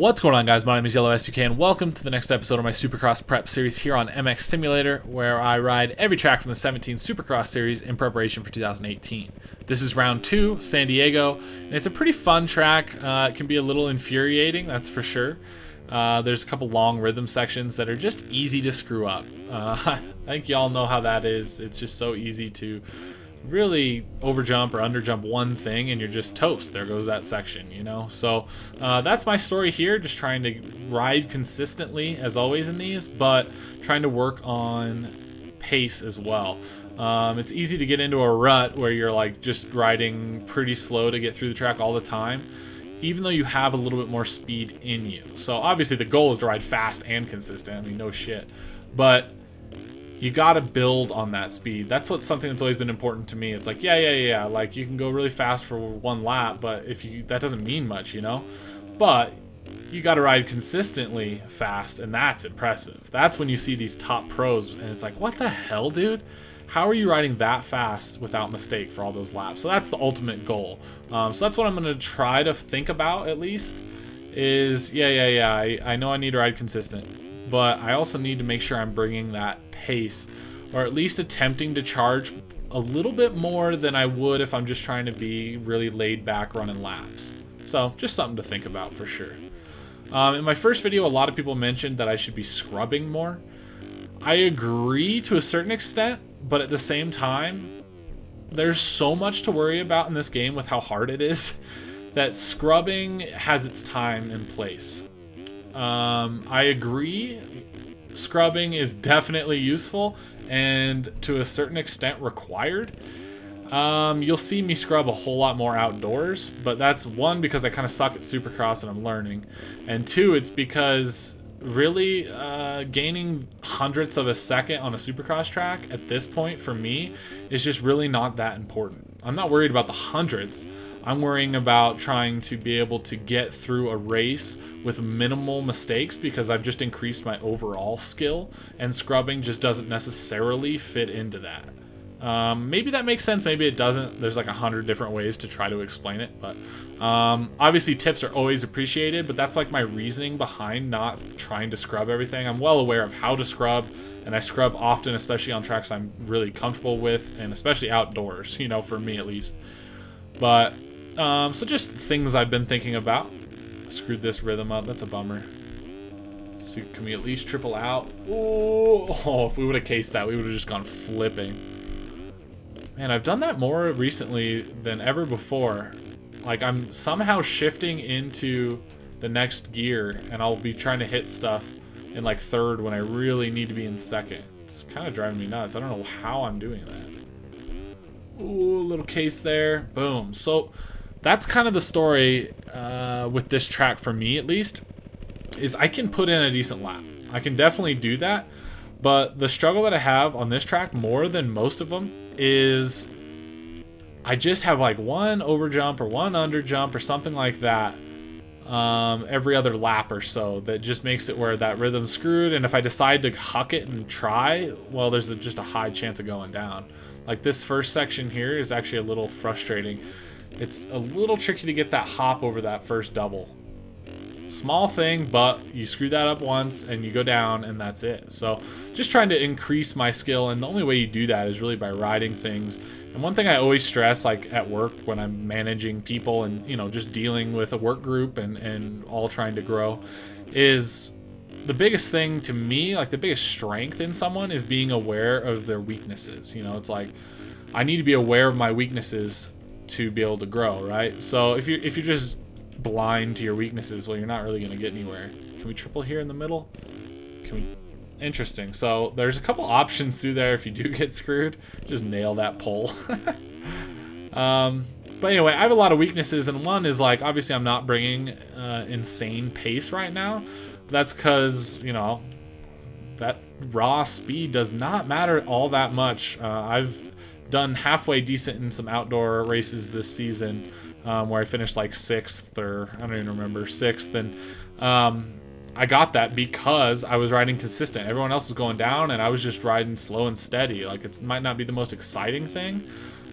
What's going on, guys? My name is YellowSUK and welcome to the next episode of my Supercross prep series here on MX Simulator, where I ride every track from the 17 Supercross series in preparation for 2018. This is round 2, San Diego, and it's a pretty fun track. It can be a little infuriating, that's for sure. There's a couple long rhythm sections that are just easy to screw up. I think y'all know how that is. It's just so easy to really overjump or underjump one thing and you're just toast. There goes that section, you know. So that's my story here, just trying to ride consistently as always in these, but trying to work on pace as well. It's easy to get into a rut where you're like just riding pretty slow to get through the track all the time, even though you have a little bit more speed in you. So obviously the goal is to ride fast and consistent. I mean, no shit, but you gotta build on that speed. That's something that's always been important to me. It's like, yeah, like you can go really fast for one lap, but that doesn't mean much, you know? But you gotta ride consistently fast, and that's impressive. That's when you see these top pros, and it's like, what the hell, dude? How are you riding that fast without mistake for all those laps? So that's the ultimate goal. So that's what I'm gonna try to think about, at least, is, I know I need to ride consistent, but I also need to make sure I'm bringing that pace, or at least attempting to charge a little bit more than I would if I'm just trying to be really laid back running laps. So just something to think about for sure. In my first video, a lot of people mentioned that I should be scrubbing more. I agree to a certain extent, but at the same time, there's so much to worry about in this game with how hard it is that scrubbing has its time and place. I agree, scrubbing is definitely useful and to a certain extent required. You'll see me scrub a whole lot more outdoors, but that's one, because I kind of suck at Supercross and I'm learning, and two, it's because really gaining hundredths of a second on a Supercross track at this point for me is just really not that important. I'm not worried about the hundredths. I'm worrying about trying to be able to get through a race with minimal mistakes, because I've just increased my overall skill, and scrubbing just doesn't necessarily fit into that. Maybe that makes sense, maybe it doesn't. There's like 100 different ways to try to explain it, but obviously tips are always appreciated, but that's like my reasoning behind not trying to scrub everything. I'm well aware of how to scrub, and I scrub often, especially on tracks I'm really comfortable with, and especially outdoors, you know, for me at least. But so just things I've been thinking about. Screwed this rhythm up, that's a bummer. So can we at least triple out? Oh, if we would have cased that, we would have just gone flipping. Man, I've done that more recently than ever before. Like, I'm somehow shifting into the next gear, and I'll be trying to hit stuff in like third when I really need to be in second. It's kind of driving me nuts. I don't know how I'm doing that. Ooh, little case there. Boom. So that's kind of the story with this track for me, at least, is I can put in a decent lap. I can definitely do that, but the struggle that I have on this track more than most of them is I just have like one overjump or one underjump or something like that every other lap or so, that just makes it where that rhythm's screwed, and if I decide to huck it and try, well, there's just a high chance of going down. Like this first section here is actually a little frustrating. It's a little tricky to get that hop over that first double. Small thing, but you screw that up once and you go down, and that's it. So just trying to increase my skill, and the only way you do that is really by riding things. And one thing I always stress, like at work when I'm managing people and, you know, just dealing with a work group and all trying to grow, is the biggest thing to me, like the biggest strength in someone, is being aware of their weaknesses. You know, it's like I need to be aware of my weaknesses to be able to grow, right? So if you're just blind to your weaknesses, well, you're not really going to get anywhere. Can we triple here in the middle? Can we? Interesting. So there's a couple options through there if you do get screwed. Just nail that pole. But anyway, I have a lot of weaknesses, and one is like, obviously I'm not bringing insane pace right now. That's because, you know, that raw speed does not matter all that much. I've done halfway decent in some outdoor races this season, where I finished like 6th, or I don't even remember, 6th, and I got that because I was riding consistent. Everyone else was going down, and I was just riding slow and steady. Like, it might not be the most exciting thing,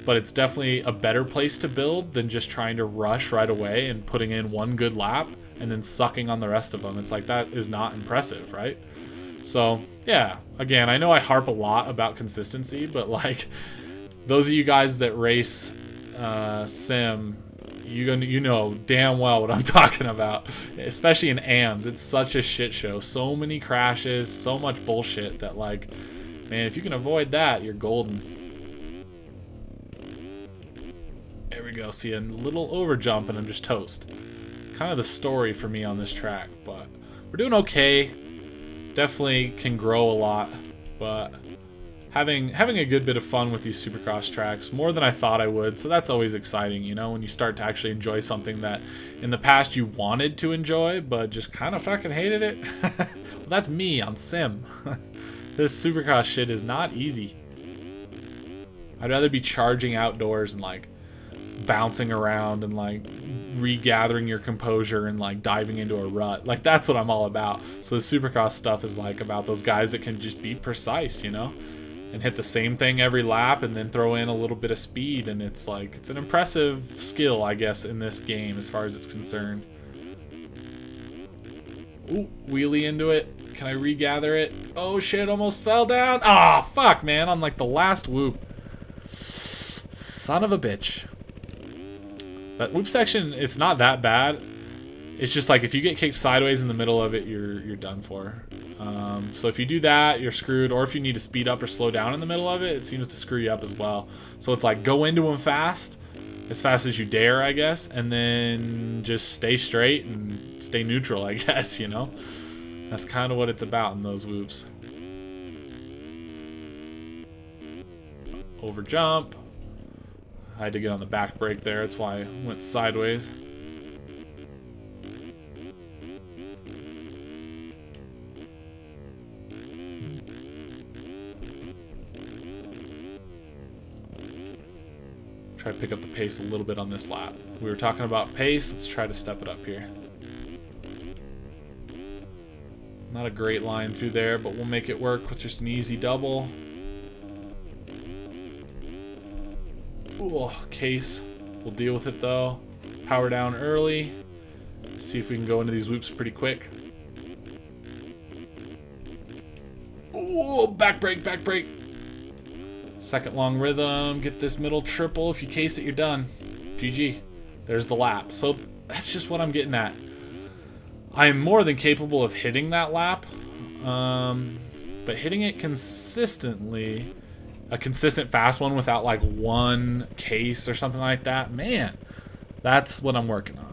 but it's definitely a better place to build than just trying to rush right away and putting in one good lap and then sucking on the rest of them. It's like, that is not impressive, right? So yeah, again, I know I harp a lot about consistency, but like, those of you guys that race sim, you know damn well what I'm talking about, especially in AMs. It's such a shit show, so many crashes, so much bullshit that, like, man, if you can avoid that, you're golden. There we go. See, a little over jump and I'm just toast. Kind of the story for me on this track, but we're doing okay. Definitely can grow a lot, but having a good bit of fun with these Supercross tracks, more than I thought I would. So that's always exciting, you know, when you start to actually enjoy something that in the past you wanted to enjoy, but just kind of fucking hated it. Well, that's me on sim. This Supercross shit is not easy. I'd rather be charging outdoors and like bouncing around and like regathering your composure and like diving into a rut. Like, that's what I'm all about. So the Supercross stuff is like about those guys that can just be precise, you know, and hit the same thing every lap and then throw in a little bit of speed. And it's like, it's an impressive skill, I guess, in this game as far as it's concerned. Ooh, wheelie into it. Can I regather it? Oh shit, almost fell down. Ah, oh, fuck, man, on like the last whoop. Son of a bitch. That whoop section, it's not that bad. It's just like, if you get kicked sideways in the middle of it, you're done for. So if you do that, you're screwed. Or if you need to speed up or slow down in the middle of it, it seems to screw you up as well. So it's like, go into them fast as you dare, I guess, and then just stay straight and stay neutral, I guess, you know? That's kind of what it's about in those whoops. Over jump. I had to get on the back brake there, that's why I went sideways. Try to pick up the pace a little bit on this lap. We were talking about pace, let's try to step it up here. Not a great line through there, but we'll make it work with just an easy double. Ooh, case. We'll deal with it though. Power down early. See if we can go into these whoops pretty quick. Ooh, back brake, back brake. Second long rhythm. Get this middle triple. If you case it, you're done. GG. There's the lap. So that's just what I'm getting at. I am more than capable of hitting that lap. But hitting it consistently, a consistent fast one without like one case or something like that, man, that's what I'm working on.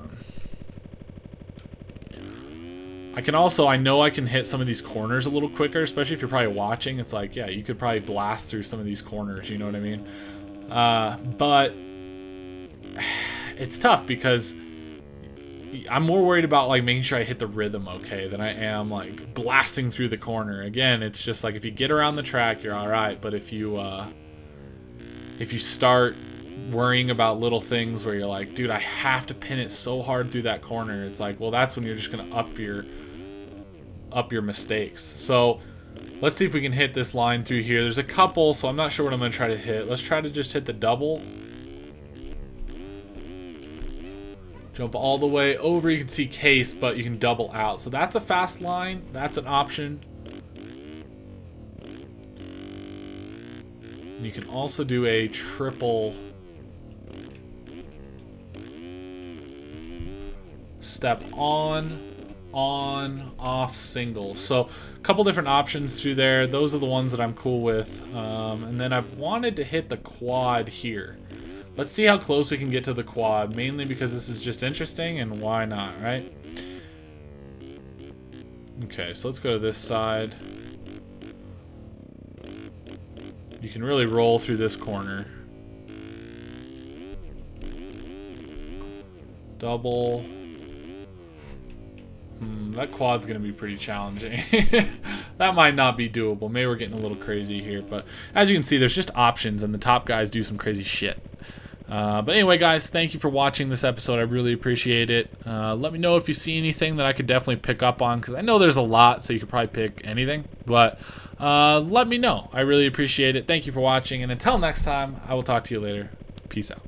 I know I can hit some of these corners a little quicker, especially if you're probably watching. It's like, yeah, you could probably blast through some of these corners, you know what I mean? But it's tough because I'm more worried about like making sure I hit the rhythm okay than I am like blasting through the corner. Again, it's just like, if you get around the track, you're all right. But if you start worrying about little things where you're like, dude, I have to pin it so hard through that corner, it's like, well, that's when you're just gonna up your mistakes. So let's see if we can hit this line through here. There's a couple, so I'm not sure what I'm gonna try to hit. Let's try to just hit the double. Jump all the way over. You can see case, but you can double out. So that's a fast line. That's an option. And you can also do a triple step on, off, single. So a couple different options through there. Those are the ones that I'm cool with. And then I've wanted to hit the quad here. Let's see how close we can get to the quad, mainly because this is just interesting, and why not, right? Okay, so let's go to this side. You can really roll through this corner. Double. That quad's going to be pretty challenging. That might not be doable. Maybe we're getting a little crazy here, but as you can see, there's just options, and the top guys do some crazy shit. But anyway, guys, thank you for watching this episode. I really appreciate it. Let me know if you see anything that I could definitely pick up on, because I know there's a lot, so you could probably pick anything. But let me know. I really appreciate it. Thank you for watching, and until next time, I will talk to you later. Peace out.